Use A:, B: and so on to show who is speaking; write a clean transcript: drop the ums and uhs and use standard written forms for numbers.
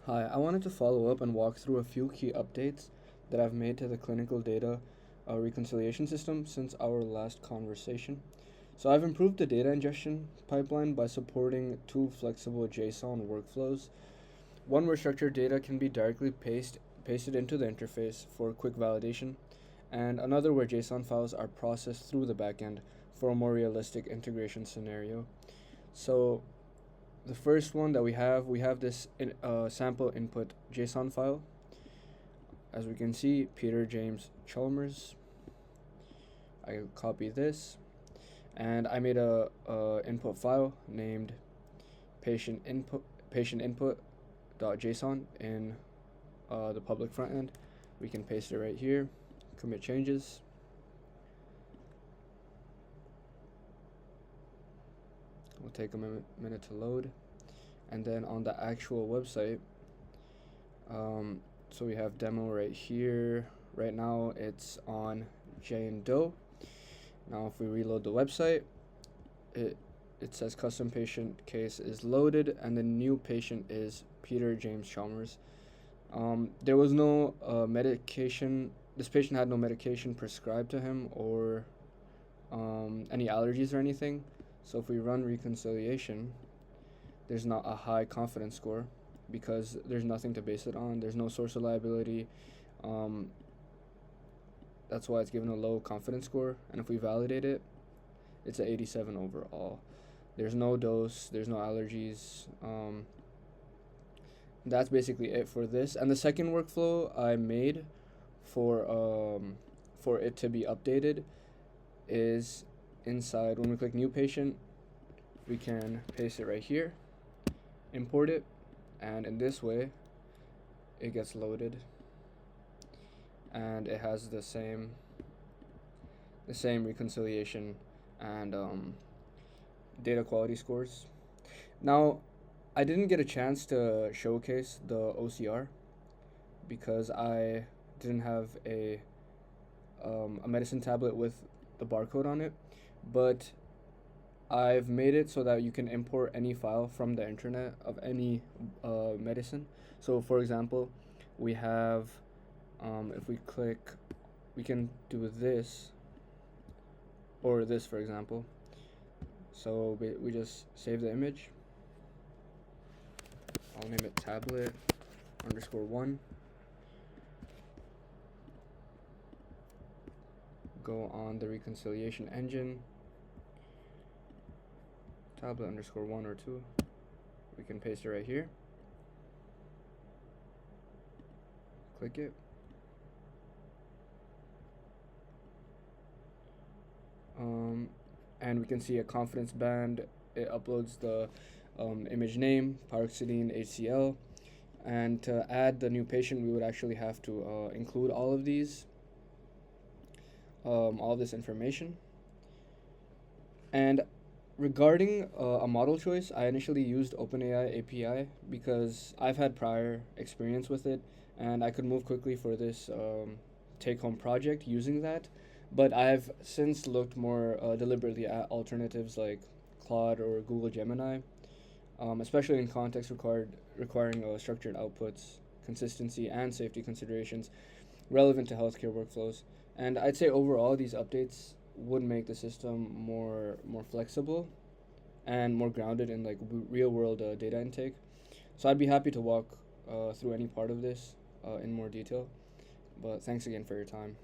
A: Hi, I wanted to follow up and walk through a few key updates that I've made to the clinical data reconciliation system since our last conversation. So, I've improved the data ingestion pipeline by supporting two flexible JSON workflows. One where structured data can be directly pasted into the interface for quick validation, and another where JSON files are processed through the backend for a more realistic integration scenario. So, the first one that we have this sample input JSON file. As we can see, Peter James Chalmers. I copy this, and I made a input file named patient input.json in the public front end. We can paste it right here, commit changes. Will take a minute to load. And then on the actual website, so we have demo right here. Right now it's on Jane Doe. Now if we reload the website, it says custom patient case is loaded and the new patient is Peter James Chalmers. There was no medication. This patient had no medication prescribed to him or any allergies or anything. So if we run reconciliation, there's not a high confidence score because there's nothing to base it on. There's no source of liability. That's why it's given a low confidence score. And if we validate it, it's an 87 overall. There's no dose. There's no allergies. That's basically it for this. And the second workflow I made for it to be updated is inside. When we click new patient, we can paste it right here, import it, and in this way it gets loaded and it has the same reconciliation and data quality scores. Now, I didn't get a chance to showcase the OCR because I didn't have a medicine tablet with the barcode on it, but I've made it so that you can import any file from the internet of any medicine. So for example, we have, if we click, we can do this or this, for example. So we just save the image. I'll name it tablet_1. Go on the reconciliation engine, tablet_1 or 2. We can paste it right here. Click it. And we can see a confidence band. It uploads the image name, paroxetine HCl. And to add the new patient, we would actually have to include all of these, all this information. And regarding a model choice, I initially used OpenAI API because I've had prior experience with it and I could move quickly for this take-home project using that. But I've since looked more deliberately at alternatives like Claude or Google Gemini, especially in context requiring structured outputs, consistency, and safety considerations relevant to healthcare workflows. And I'd say overall, these updates would make the system more flexible and more grounded in like real world data intake. So I'd be happy to walk through any part of this in more detail. But thanks again for your time.